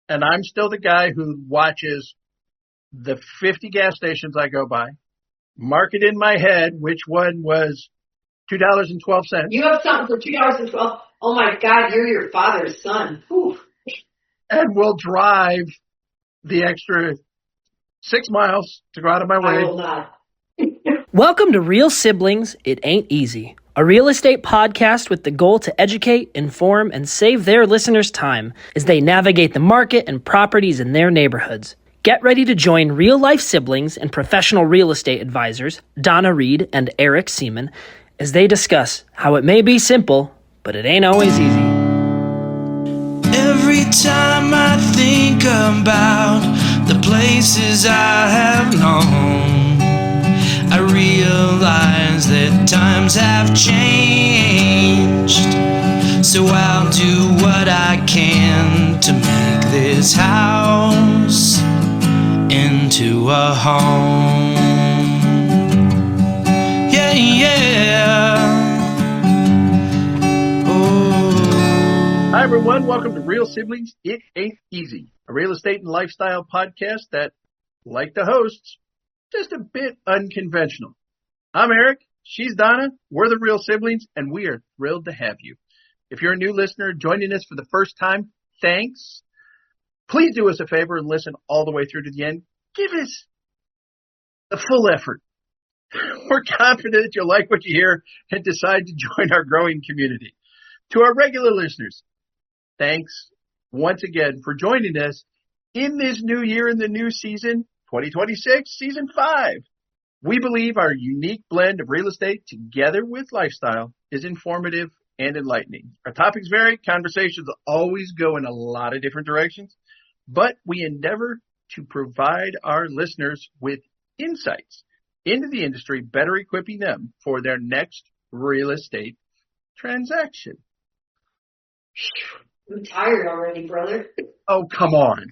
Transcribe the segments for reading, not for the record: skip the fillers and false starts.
and I'm still the guy who watches the 50 gas stations I go by, mark it in my head which one was $2.12. You have something for $2.12. Oh my God, you're your father's son. Whew. And will drive the extra 6 miles to go out of my way. I will not. Welcome to Real Siblings, It Ain't Easy, a real estate podcast with the goal to educate, inform, and save their listeners time as they navigate the market and properties in their neighborhoods. Get ready to join real-life siblings and professional real estate advisors, Donna Reed and Eric Seemann, as they discuss how it may be simple, but it ain't always easy. Every time I think about the places I have known, I realize that times have changed. So I'll do what I can to make this house into a home. Yeah, yeah. Oh. Hi, everyone. Welcome to Real Siblings, It Ain't Easy, a real estate and lifestyle podcast that, like the hosts, just a bit unconventional. I'm Eric. She's Donna. We're the Real Siblings, and we are thrilled to have you. If you're a new listener joining us for the first time, thanks. Please do us a favor and listen all the way through to the end. Give us the full effort. We're confident that you'll like what you hear and decide to join our growing community. To our regular listeners, thanks once again for joining us in this new year in the new season, 2026, Season 5. We believe our unique blend of real estate together with lifestyle is informative and enlightening. Our topics vary. Conversations always go in a lot of different directions, but we endeavor to provide our listeners with insights into the industry, better equipping them for their next real estate transaction. I'm tired already, brother. Oh, come on.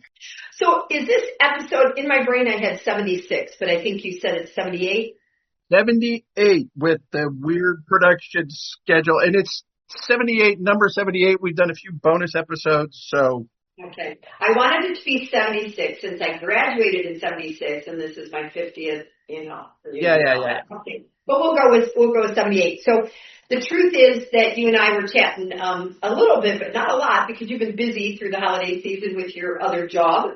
So is this episode, in my brain I had 76, but I think you said it's 78? 78 with the weird production schedule. And it's 78, number 78. We've done a few bonus episodes, so. Okay. I wanted it to be 76 since I graduated in 76 and this is my 50th, Yeah. Okay. But we'll go with 78. So the truth is that you and I were chatting a little bit, but not a lot because you've been busy through the holiday season with your other job.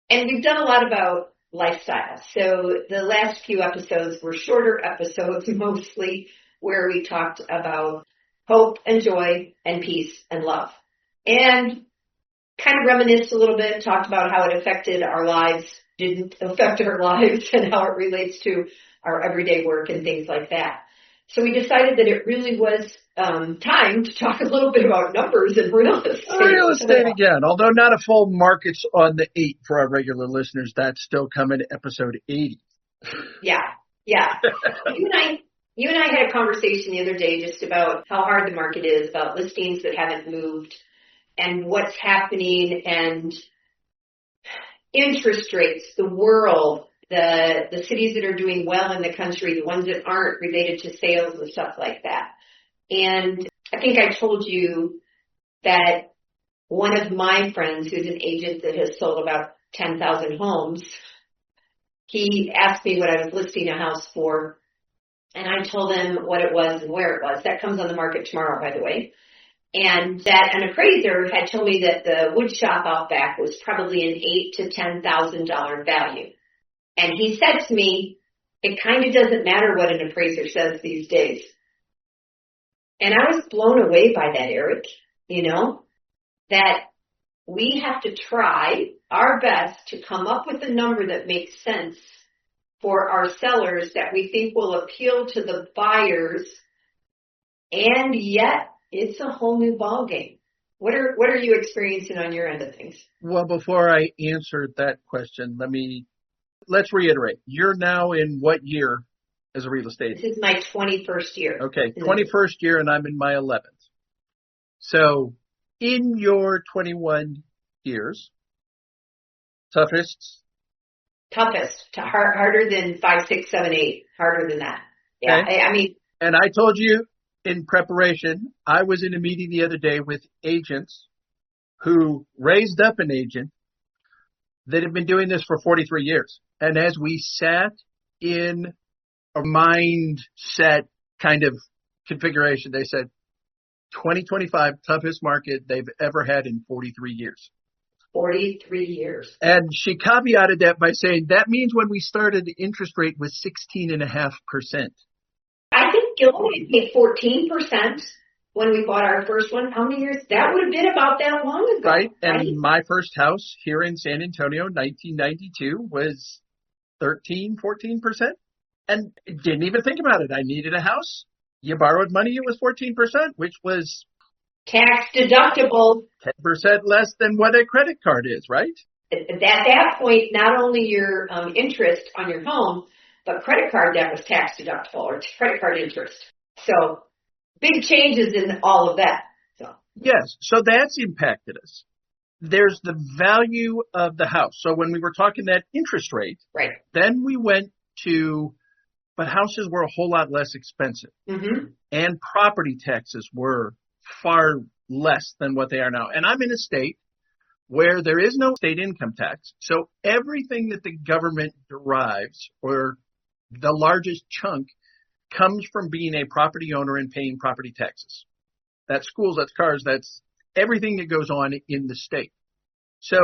And we've done a lot about lifestyle. So the last few episodes were shorter episodes, mostly where we talked about hope and joy and peace and love. And kind of reminisced a little bit, talked about how it affected our lives, didn't affect our lives, and how it relates to our everyday work and things like that. So we decided that it really was time to talk a little bit about numbers and real estate. Real estate again, although not a full market's on the 8 for our regular listeners. That's still coming to episode 80. Yeah. You and I had a conversation the other day just about how hard the market is, about listings that haven't moved and what's happening and interest rates, the world, the cities that are doing well in the country, the ones that aren't related to sales and stuff like that. And I think I told you that one of my friends who's an agent that has sold about 10,000 homes, he asked me what I was listing a house for, and I told him what it was and where it was. That comes on the market tomorrow, by the way. And that an appraiser had told me that the wood shop out back was probably an $8,000 to $10,000 value. And he said to me, it kind of doesn't matter what an appraiser says these days. And I was blown away by that, Eric, that we have to try our best to come up with a number that makes sense for our sellers that we think will appeal to the buyers, and yet it's a whole new ballgame. What are you experiencing on your end of things? Well, before I answer that question, let's reiterate. You're now in what year as a real estate? This is my 21st year. Okay, 21st year, and I'm in my 11th. So in your 21 years, toughest, harder than 5, 6, 7, 8, harder than that. Yeah, okay. And I told you in preparation, I was in a meeting the other day with agents who raised up an agent that have been doing this for 43 years. And as we sat in a mindset kind of configuration, they said, 2025, toughest market they've ever had in 43 years. 43 years. And she caveated that by saying, that means when we started, the interest rate was 16.5%. I think Gilroy paid 14% when we bought our first one. How many years? That would have been about that long ago. Right. And my first house here in San Antonio, 1992, was 13, 14%. And didn't even think about it. I needed a house. You borrowed money, it was 14%, which was tax deductible. 10% less than what a credit card is, right? At that point, not only your interest on your home, but credit card debt was tax deductible or credit card interest. So big changes in all of that. So yes, so that's impacted us. There's the value of the house. So when we were talking that interest rate, right, then we went to, but houses were a whole lot less expensive. Mm-hmm. And property taxes were far less than what they are now. And I'm in a state where there is no state income tax. So everything that the government derives, or the largest chunk, comes from being a property owner and paying property taxes. That's schools, that's cars, that's everything that goes on in the state. So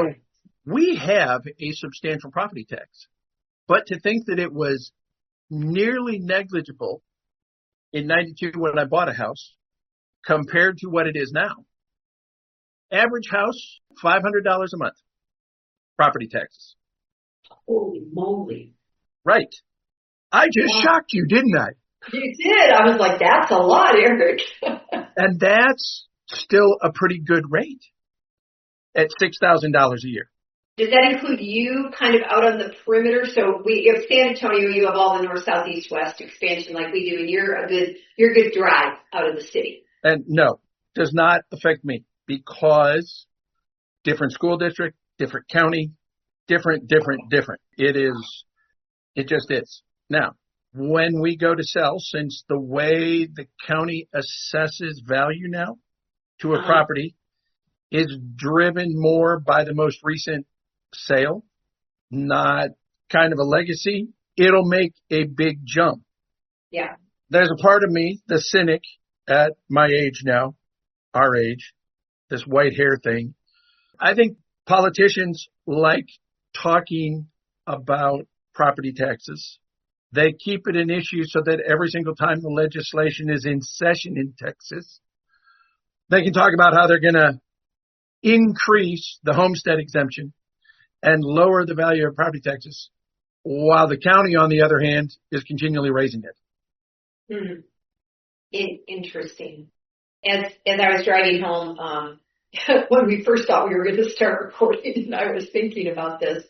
we have a substantial property tax. But to think that it was nearly negligible in 92 when I bought a house compared to what it is now. Average house, $500 a month, property taxes. Holy moly. Right. I just shocked you, didn't I? You did. I was like, that's a lot, Eric. And that's still a pretty good rate at $6,000 a year. Does that include you kind of out on the perimeter? So we have San Antonio, you have all the north, south, east, west expansion like we do, and you're a good drive out of the city. And no, does not affect me because different school district, different county, different. It just is. Now, when we go to sell, since the way the county assesses value now to a property is driven more by the most recent sale, not kind of a legacy, it'll make a big jump. Yeah. There's a part of me, the cynic at my age now, our age, this white hair thing. I think politicians like talking about property taxes. They keep it an issue so that every single time the legislation is in session in Texas, they can talk about how they're going to increase the homestead exemption and lower the value of property taxes, while the county, on the other hand, is continually raising it. Mm-hmm. Interesting. As I was driving home, when we first thought we were going to start recording, and I was thinking about this,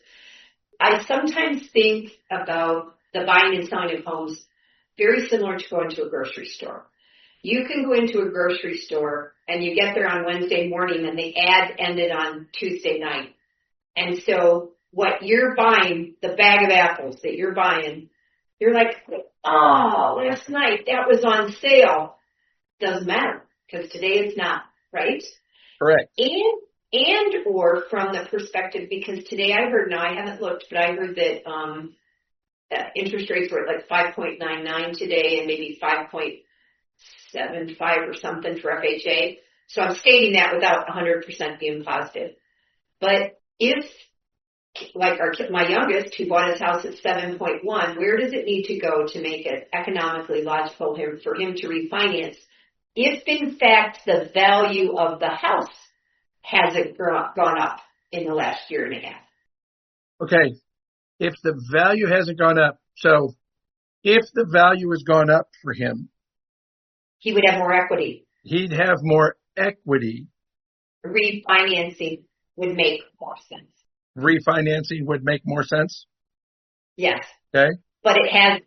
I sometimes think about the buying and selling of homes very similar to going to a grocery store. You can go into a grocery store and you get there on Wednesday morning and the ad ended on Tuesday night. And so what you're buying, the bag of apples that you're buying, you're like, oh, last night that was on sale. Doesn't matter because today it's not, right? Correct. And or from the perspective, because today I heard, now I haven't looked, but I heard that interest rates were at like 5.99 today and maybe 5.75 or something for FHA. So I'm stating that without 100% being positive. But if, like my youngest, who bought his house at 7.1, where does it need to go to make it economically logical for him to refinance? If, in fact, the value of the house hasn't gone up in the last year and a half. Okay. If the value hasn't gone up, so if the value has gone up for him, he would have more equity. He'd have more equity. Refinancing would make more sense. Refinancing would make more sense? Yes. Okay. But it hasn't.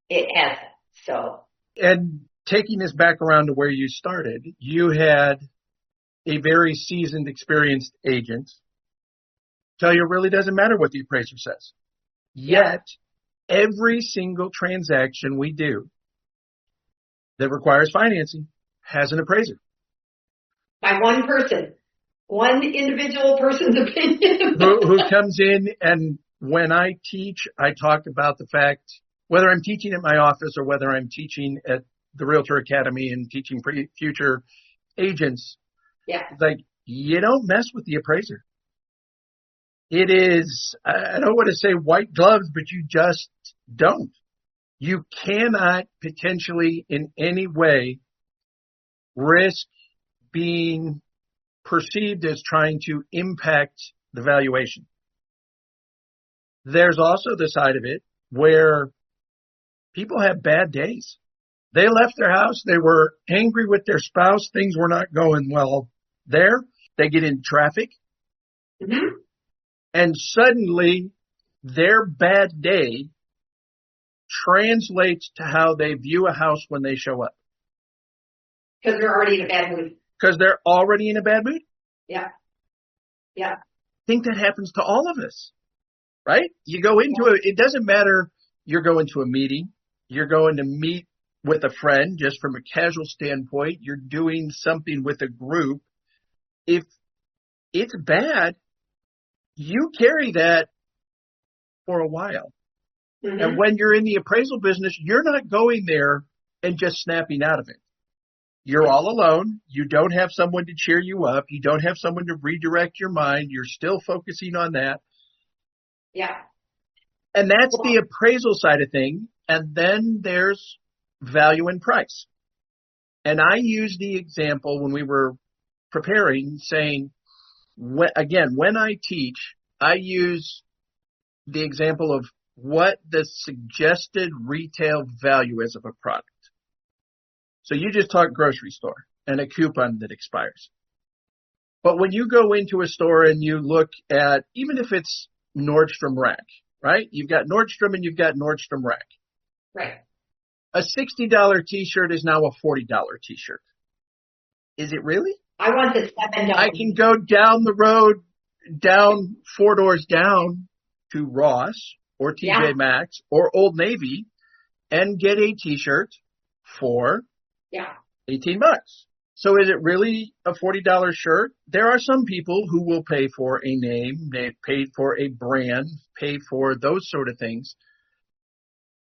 It hasn't. So. And taking this back around to where you started, you had a very seasoned, experienced agent tell you it really doesn't matter what the appraiser says. Yet, every single transaction we do that requires financing has an appraiser. By one person. one individual person's opinion. who comes in, and when I teach, I talk about the fact, whether I'm teaching at my office or whether I'm teaching at the Realtor Academy and teaching future agents, like, you don't mess with the appraiser. It is, I don't want to say white gloves, but you just don't. You cannot potentially in any way risk being perceived as trying to impact the valuation. There's also the side of it where people have bad days. They left their house. They were angry with their spouse. Things were not going well there. They get in traffic. Mm-hmm. And suddenly their bad day translates to how they view a house when they show up. Because they're already in a bad mood. Because they're already in a bad mood? Yeah. Yeah. I think that happens to all of us, right? You go into it doesn't matter, you're going to a meeting, you're going to meet with a friend, just from a casual standpoint, you're doing something with a group. If it's bad, you carry that for a while. Mm-hmm. And when you're in the appraisal business, you're not going there and just snapping out of it. You're all alone. You don't have someone to cheer you up. You don't have someone to redirect your mind. You're still focusing on that. Yeah. And that's the appraisal side of things. And then there's value and price. And I use the example when we were preparing, saying, when I teach, I use the example of what the suggested retail value is of a product. So you just talk grocery store and a coupon that expires. But when you go into a store and you look at, even if it's Nordstrom Rack, right? You've got Nordstrom and you've got Nordstrom Rack. Right. A $60 t-shirt is now a $40 t-shirt. Is it really? I want the $7. I can go down the road, down 4 doors down to Ross or TJ Maxx or Old Navy and get a t-shirt for $18. So is it really a $40 shirt? There are some people who will pay for a name, they pay for a brand, pay for those sort of things.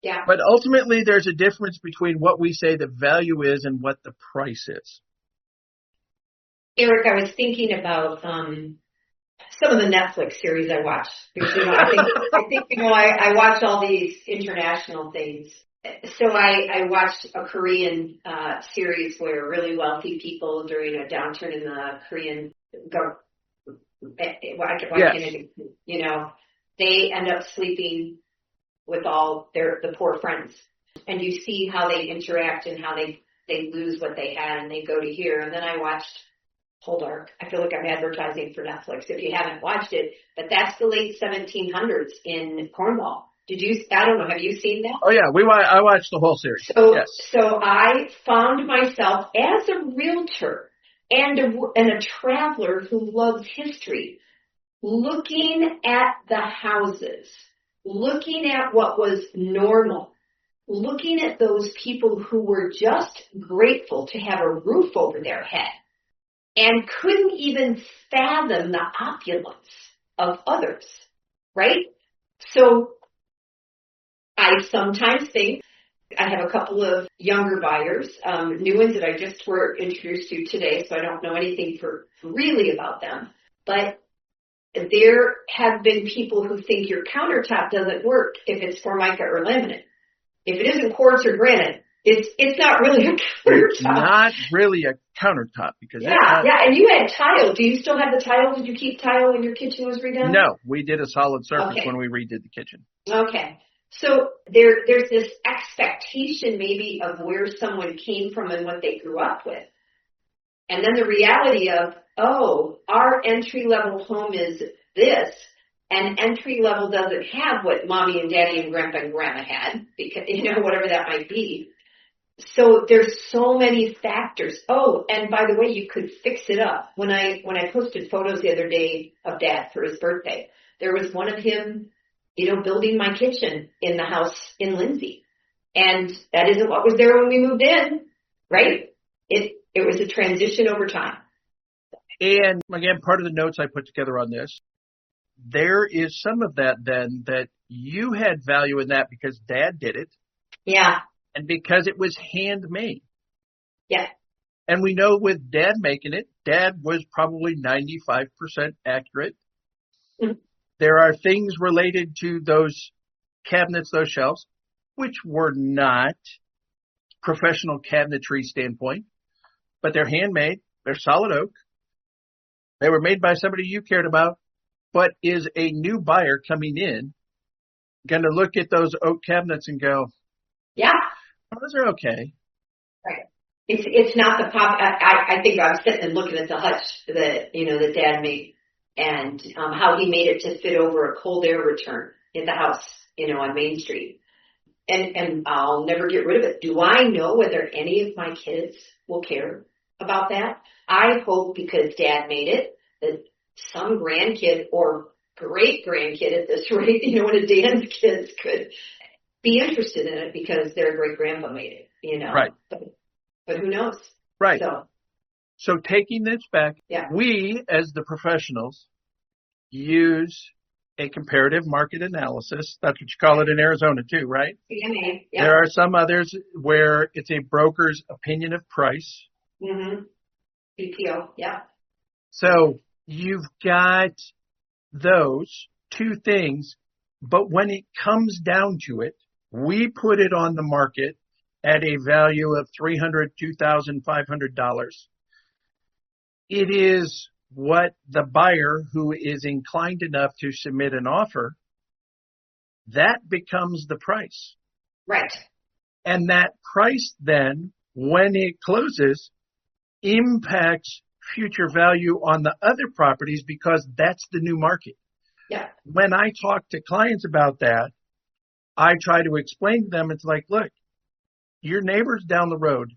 Yeah. But ultimately there's a difference between what we say the value is and what the price is. Eric, I was thinking about some of the Netflix series I watch. Because, I watch all these international things. So I watched a Korean series where really wealthy people during a downturn in the Korean government, they end up sleeping with all the poor friends. And you see how they interact and how they lose what they had and they go to here. And then I watched Poldark. I feel like I'm advertising for Netflix if you haven't watched it, but that's the late 1700s in Cornwall. I don't know, have you seen that? Oh yeah, I watched the whole series. So I found myself as a realtor and a traveler who loves history, looking at the houses, looking at what was normal, looking at those people who were just grateful to have a roof over their head and couldn't even fathom the opulence of others, right? So I sometimes think I have a couple of younger buyers, new ones that I just were introduced to today, so I don't know anything really about them. But there have been people who think your countertop doesn't work if it's Formica or laminate. If it isn't quartz or granite, it's not really a countertop. It's not really a countertop because and you had tile. Do you still have the tile? Did you keep tile when your kitchen was redone? No, we did a solid surface when we redid the kitchen. Okay. So there's this expectation maybe of where someone came from and what they grew up with. And then the reality of, our entry-level home is this, and entry-level doesn't have what mommy and daddy and grandpa and grandma had, because, whatever that might be. So there's so many factors. Oh, and by the way, you could fix it up. When I posted photos the other day of Dad for his birthday, there was one of him building my kitchen in the house in Lindsey. And that isn't what was there when we moved in, right? It was a transition over time. And again, part of the notes I put together on this, there is some of that then that you had value in that because Dad did it. Yeah. And because it was handmade. Yeah. And we know with Dad making it, Dad was probably 95% accurate. Mm-hmm. There are things related to those cabinets, those shelves, which were not professional cabinetry standpoint, but they're handmade. They're solid oak. They were made by somebody you cared about, but is a new buyer coming in going to look at those oak cabinets and go, yeah, those are okay. Right. It's not the pop. I think I was sitting and looking at the hutch that Dad made and how he made it to fit over a cold air return in the house, on Main Street. And I'll never get rid of it. Do I know whether any of my kids will care about that? I hope because Dad made it that some grandkid or great grandkid at this rate, one of Dan's kids could be interested in it because their great grandpa made it, Right. But who knows? Right. So taking this back, yeah. We as the professionals use a comparative market analysis. That's what you call it in Arizona too, right? Yeah. There are some others where it's a broker's opinion of price. Mm-hmm. BPO, yeah. So you've got those two things, but when it comes down to it, we put it on the market at a value of $302,500. It is what the buyer who is inclined enough to submit an offer, that becomes the price. Right. And that price then, when it closes, impacts future value on the other properties because that's the new market. Yeah. When I talk to clients about that, I try to explain to them, it's like, look, your neighbors down the road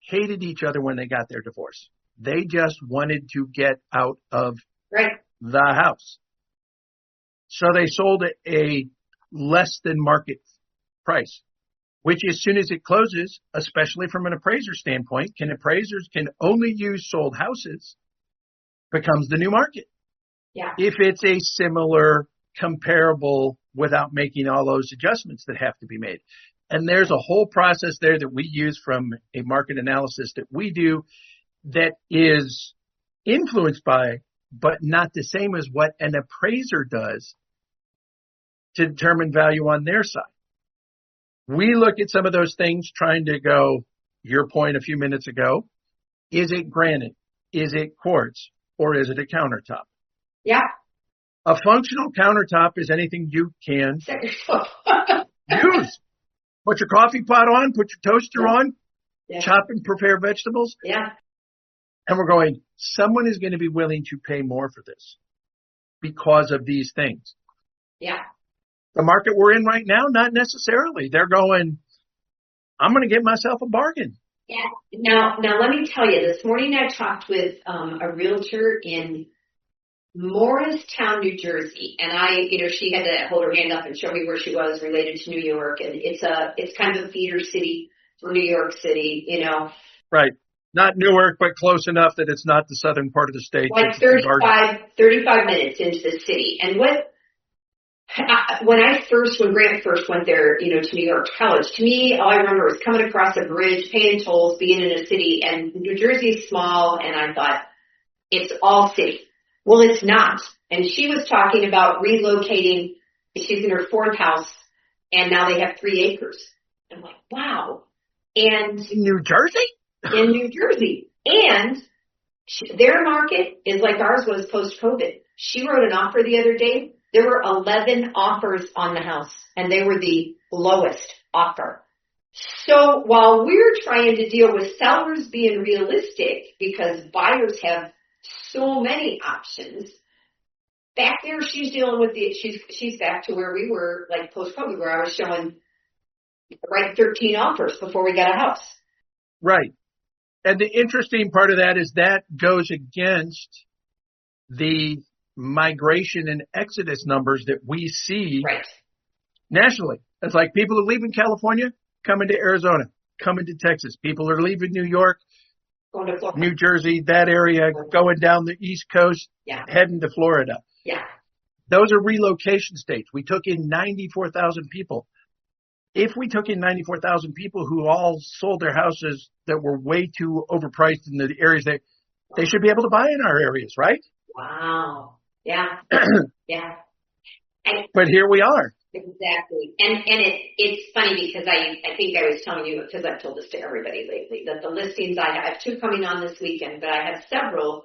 hated each other when they got their divorce. They just wanted to get out of the house. So they sold at a less than market price, which as soon as it closes, especially from an appraiser standpoint, appraisers can only use sold houses, becomes the new market. Yeah. If it's a similar, comparable, without making all those adjustments that have to be made. And there's a whole process there that we use from a market analysis that we do that is influenced by, but not the same as what an appraiser does to determine value on their side. We look at some of those things trying to go, your point a few minutes ago, is it granite? Is it quartz? Or is it a countertop? Yeah. A functional countertop is anything you can use. Put your coffee pot on, put your toaster on, chop and prepare vegetables. Yeah. And we're going, someone is going to be willing to pay more for this because of these things. Yeah. The market we're in right now, not necessarily. They're going, I'm going to get myself a bargain. Yeah. Now let me tell you, this morning I talked with a realtor in Morristown, New Jersey, and she had to hold her hand up and show me where she was related to New York, and it's kind of a feeder city for New York City, Right. Not Newark, but close enough that it's not the southern part of the state. Like 35 minutes into the city. And when Grant first went there, to New York college, to me, all I remember was coming across a bridge, paying tolls, being in a city, and New Jersey is small, and I thought, it's all city. Well, it's not. And she was talking about relocating. She's in her fourth house, and now they have 3 acres. I'm like, wow. And in New Jersey? In New Jersey. And their market is like ours was post-COVID. She wrote an offer the other day. There were 11 offers on the house, and they were the lowest offer. So while we're trying to deal with sellers being realistic because buyers have so many options, back there she's dealing with she's back to where we were like post-COVID, where I was showing 13 offers before we got a house. Right. And the interesting part of that is that goes against the migration and exodus numbers that we see nationally. It's like people are leaving California, coming to Arizona, coming to Texas. People are leaving New York, Going to Florida. New Jersey, that area, going down the East Coast, Yeah. heading to Florida. Yeah. Those are relocation states. We took in 94,000 people. If we took in 94,000 people who all sold their houses that were way too overpriced in the areas that they should be able to buy in our areas, right? Wow. Yeah. Yeah. But here we are. Exactly. And it's funny because I think I was telling you, because I've told this to everybody lately, that the listings I have 2 coming on this weekend, but I have several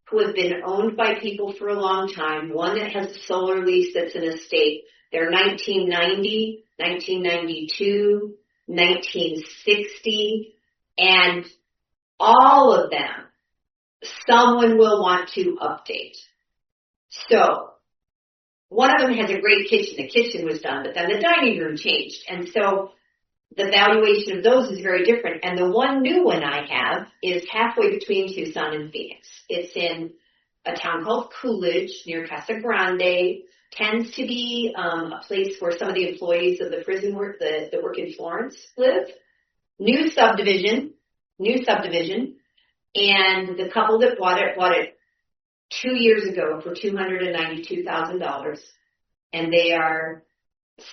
who have been owned by people for a long time. One that has a solar lease that's in a state. They're 1990, 1992, 1960, and all of them, someone will want to update. So one of them has a great kitchen. The kitchen was done, but then the dining room changed. And so the valuation of those is very different. And the one new one I have is halfway between Tucson and Phoenix. It's in a town called Coolidge near Casa Grande. Tends to be a place where some of the employees of the prison work, that work in Florence live. New subdivision. And the couple that bought it 2 years ago for $292,000. And they are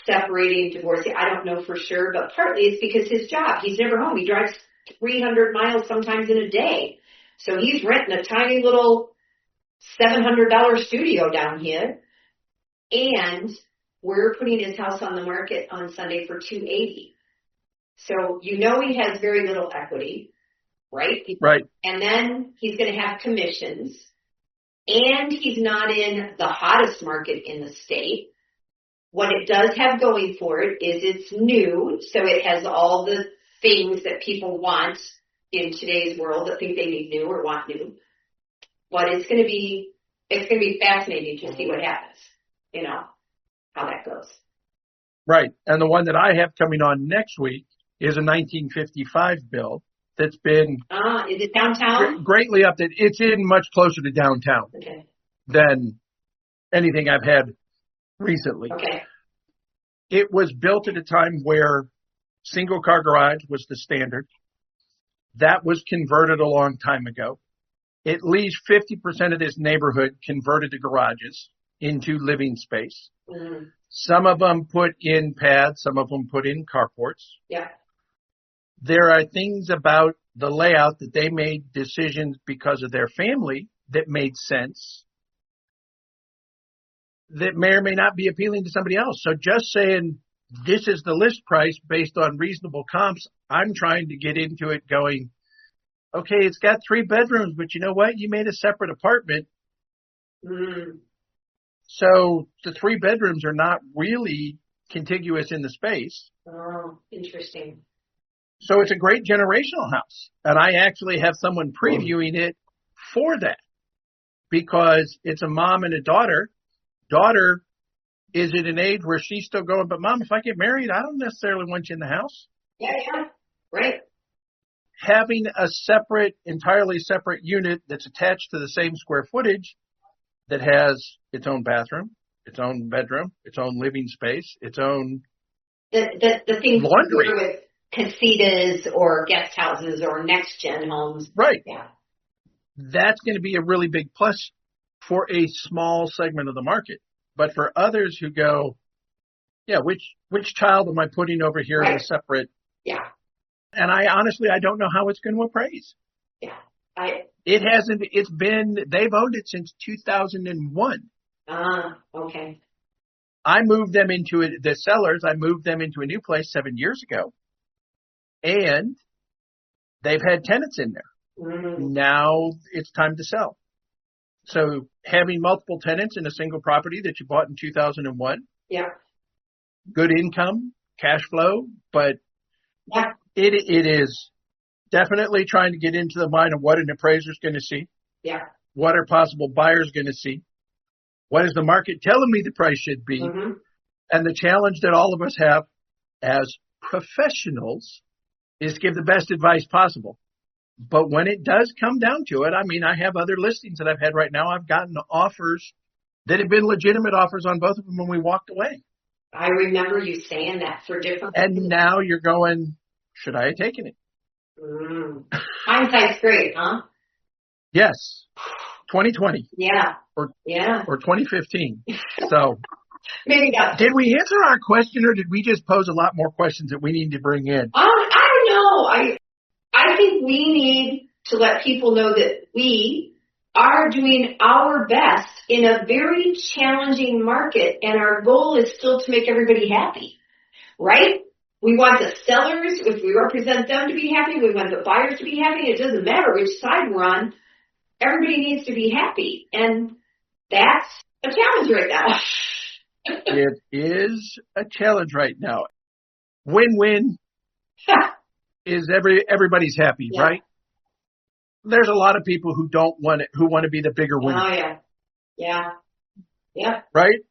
separating, divorcing. I don't know for sure, but partly it's because his job. He's never home. He drives 300 miles sometimes in a day. So he's renting a tiny little $700 studio down here. And we're putting his house on the market on Sunday for $280,000. So he has very little equity, right? Right. And then he's going to have commissions. And he's not in the hottest market in the state. What it does have going for it is it's new, so it has all the things that people want in today's world that think they need new or want new. But it's going to be fascinating to see what happens, how that goes. Right. And the one that I have coming on next week is a 1955 build that's been is it downtown? Greatly updated. It's in much closer to downtown than anything I've had recently. Okay. It was built at a time where single car garage was the standard. That was converted a long time ago. At least 50% of this neighborhood converted the garages into living space. Mm-hmm. Some of them put in pads, some of them put in carports. Yeah. There are things about the layout that they made decisions because of their family that made sense that may or may not be appealing to somebody else. So just saying this is the list price based on reasonable comps, I'm trying to get into it going, okay, it's got 3 bedrooms, but you know what? You made a separate apartment. Mm. So the 3 bedrooms are not really contiguous in the space. Oh, interesting. So it's a great generational house. And I actually have someone previewing it for that because it's a mom and a daughter. Daughter is at an age where she's still going, but Mom, if I get married, I don't necessarily want you in the house. Yeah, right. Having a entirely separate unit that's attached to the same square footage that has its own bathroom, its own bedroom, its own living space, its own the things laundry with casitas or guest houses or next gen homes. Right. Yeah. That's going to be a really big plus for a small segment of the market. But for others who go, yeah, which child am I putting over here in a separate? Yeah. And I don't know how it's going to appraise. Yeah. They've owned it since 2001. Okay. I moved them the sellers, I moved them into a new place 7 years ago. And they've had tenants in there. Mm-hmm. Now it's time to sell. So having multiple tenants in a single property that you bought in 2001. Yeah. Good income, cash flow, but yeah. It is definitely trying to get into the mind of what an appraiser's going to see. Yeah. What are possible buyers going to see? What is the market telling me the price should be? Mm-hmm. And the challenge that all of us have as professionals is give the best advice possible. But when it does come down to it, I have other listings that I've had right now. I've gotten offers that have been legitimate offers on both of them when we walked away. I remember you saying that for different. And now you're going, should I have taken it? Hindsight's great, huh? Yes. 2020. Yeah. Or 2015. So maybe not. Did we answer our question, or did we just pose a lot more questions that we need to bring in? I don't know. I think we need to let people know that we are doing our best in a very challenging market, and our goal is still to make everybody happy, right? We want the sellers, if we represent them, to be happy. We want the buyers to be happy. It doesn't matter which side we're on. Everybody needs to be happy, and that's a challenge right now. It is a challenge right now. Win-win is everybody's happy, right? There's a lot of people who don't want it, who want to be the bigger winner. Oh, yeah. Right?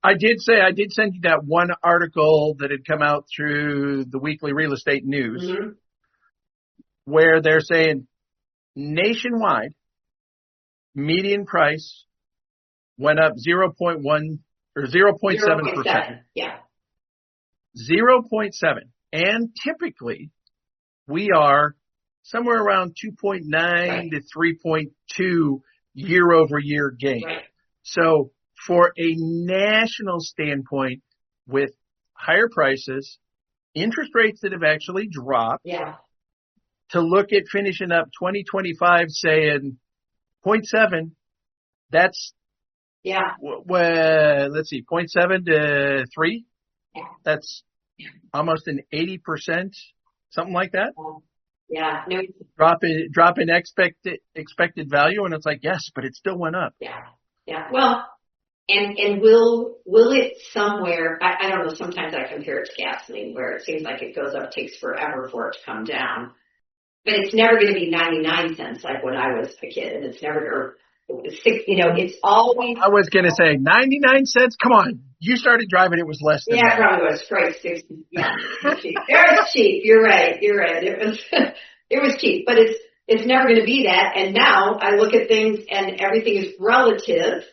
I did send you that one article that had come out through the Weekly Real Estate News, where they're saying nationwide median price went up 0.1 or 0.7%. Yeah. 0.7. And typically we are somewhere around 2.9 to 3.2 year over year gain. Right. So for a national standpoint, with higher prices, interest rates that have actually dropped, to look at finishing up 2025 saying 0.7, that's, let's see, 0.7 to 3. Yeah. That's almost an 80%, something like that. Yeah. No. Drop in expected value, and it's like, yes, but it still went up. Yeah. Well, and will it somewhere, I don't know, sometimes I compare it to gasoline where it seems like it goes up, takes forever for it to come down. But it's never going to be 99 cents like when I was a kid, and it's never, it's always. I was going to say 99 cents. Come on. You started driving, it was less than that. Yeah, it probably was. Christ, 60. Yeah, it was cheap. It was cheap. You're right. It was cheap, but it's never going to be that. And now I look at things and everything is relative.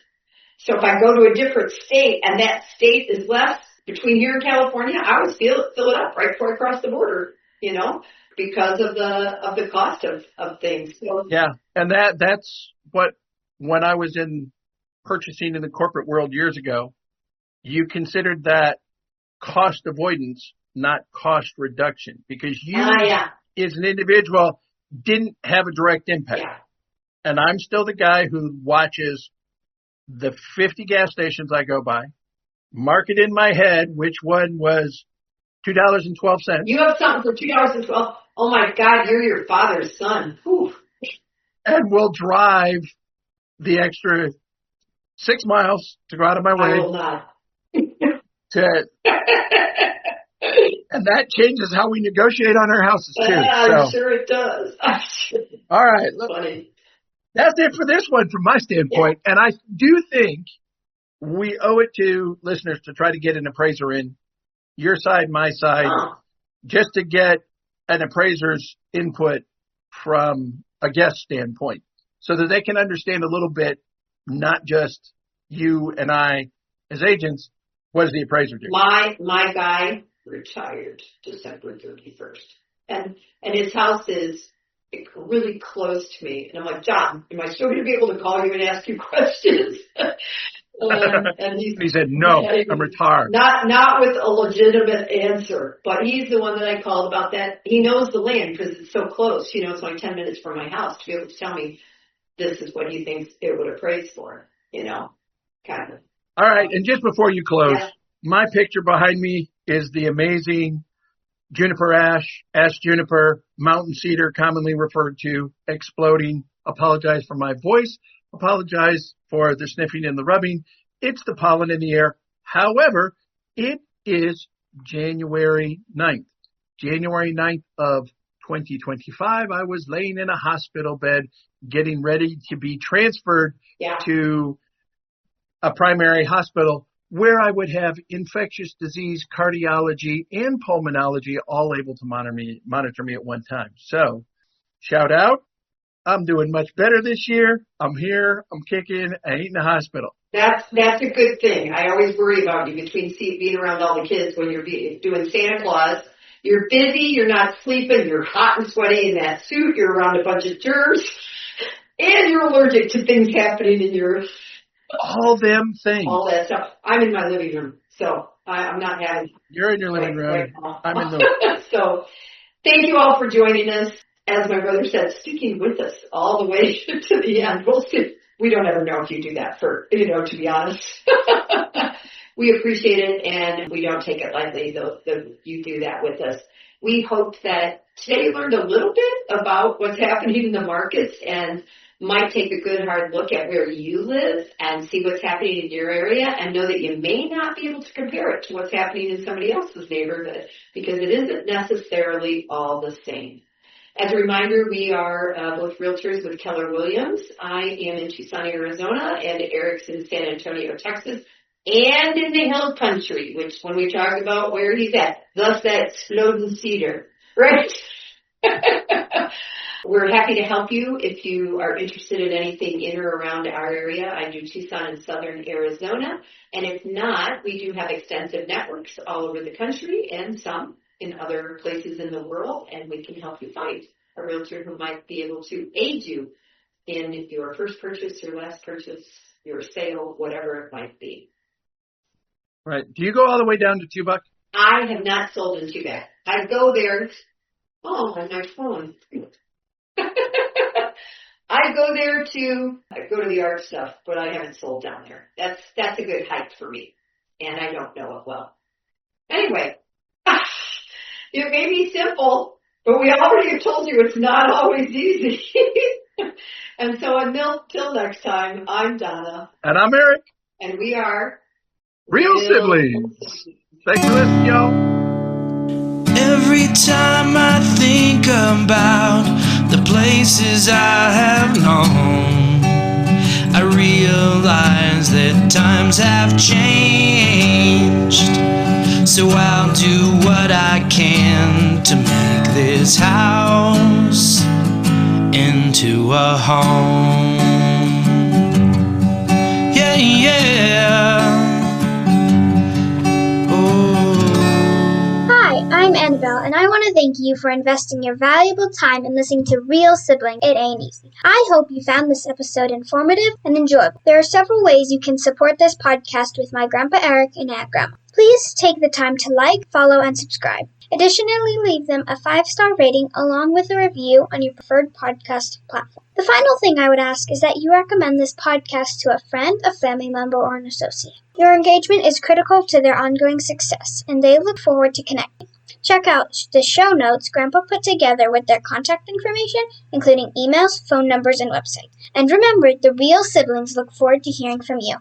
So if I go to a different state and that state is less between here and California, I always fill it up right before I cross the border, because of the cost of things. So, yeah. And that's what, when I was in purchasing in the corporate world years ago, you considered that cost avoidance, not cost reduction, because you as an individual didn't have a direct impact. Yeah. And I'm still the guy who watches the 50 gas stations I go by, mark it in my head which one was $2.12. You have something for $2.12. Oh my God, you're your father's son. Whew. And we'll drive the extra 6 miles to go out of my way. I will not. And that changes how we negotiate on our houses too. I'm sure it does. All right. Funny. That's it for this one from my standpoint. Yeah. And I do think we owe it to listeners to try to get an appraiser in, your side, my side, just to get an appraiser's input from a guest standpoint so that they can understand a little bit, not just you and I as agents. What does the appraiser do? My guy retired December 31st. And his house is really close to me. And I'm like, John, am I still going to be able to call you and ask you questions? And he said, no, I'm retired. Not with a legitimate answer, but he's the one that I called about that. He knows the land because it's so close. It's only 10 minutes from my house to be able to tell me this is what he thinks it would appraise for, kind of. All right. And just before you close, my picture behind me is the amazing juniper ash juniper, mountain cedar, commonly referred to, exploding. Apologize for my voice. Apologize for the sniffing and the rubbing. It's the pollen in the air. However, it is January 9th. January 9th of 2025, I was laying in a hospital bed getting ready to be transferred to a primary hospital where I would have infectious disease, cardiology, and pulmonology all able to monitor me at one time. So, shout out. I'm doing much better this year. I'm here. I'm kicking. I ain't in the hospital. That's a good thing. I always worry about you between being around all the kids when you're doing Santa Claus You're busy, you're not sleeping, you're hot and sweaty in that suit, you're around a bunch of germs, and you're allergic to things happening in your... All them things. All that stuff. I'm in my living room, so I'm not having... You're in your living room. Right now. I'm in the... So, thank you all for joining us. As my brother said, sticking with us all the way to the end. We'll see. We don't ever know if you do that to be honest. We appreciate it, and we don't take it lightly, though you do that with us. We hope that today you learned a little bit about what's happening in the markets and might take a good hard look at where you live and see what's happening in your area and know that you may not be able to compare it to what's happening in somebody else's neighborhood because it isn't necessarily all the same. As a reminder, we are both realtors with Keller Williams. I am in Tucson, Arizona, and Eric's in San Antonio, Texas, and in the Hill Country, which when we talk about where he's at, thus that Snowden Cedar, right? We're happy to help you if you are interested in anything in or around our area. I do Tucson and Southern Arizona, and if not, we do have extensive networks all over the country and some in other places in the world, and we can help you find a realtor who might be able to aid you in your first purchase, your last purchase, your sale, whatever it might be. Right. Do you go all the way down to Tubuck? I have not sold in Tubuck. I go there. Oh, on my phone. I go there I go to the art stuff, but I haven't sold down there. That's a good hike for me, and I don't know it well. Anyway, it may be simple, but we already have told you it's not always easy. And so until next time, I'm Donna. And I'm Eric. And we are Real Siblings. Thanks for listening, y'all. Every time I think about the places I have known, I realize that times have changed. So I'll do what I can to make this house into a home. Yeah, yeah. I'm Annabelle, and I want to thank you for investing your valuable time in listening to Real Sibling. It Ain't Easy. I hope you found this episode informative and enjoyable. There are several ways you can support this podcast with my Grandpa Eric and Aunt Grandma. Please take the time to like, follow, and subscribe. Additionally, leave them a 5-star rating along with a review on your preferred podcast platform. The final thing I would ask is that you recommend this podcast to a friend, a family member, or an associate. Your engagement is critical to their ongoing success, and they look forward to connecting. Check out the show notes Grandpa put together with their contact information, including emails, phone numbers, and website. And remember, the Real Siblings look forward to hearing from you.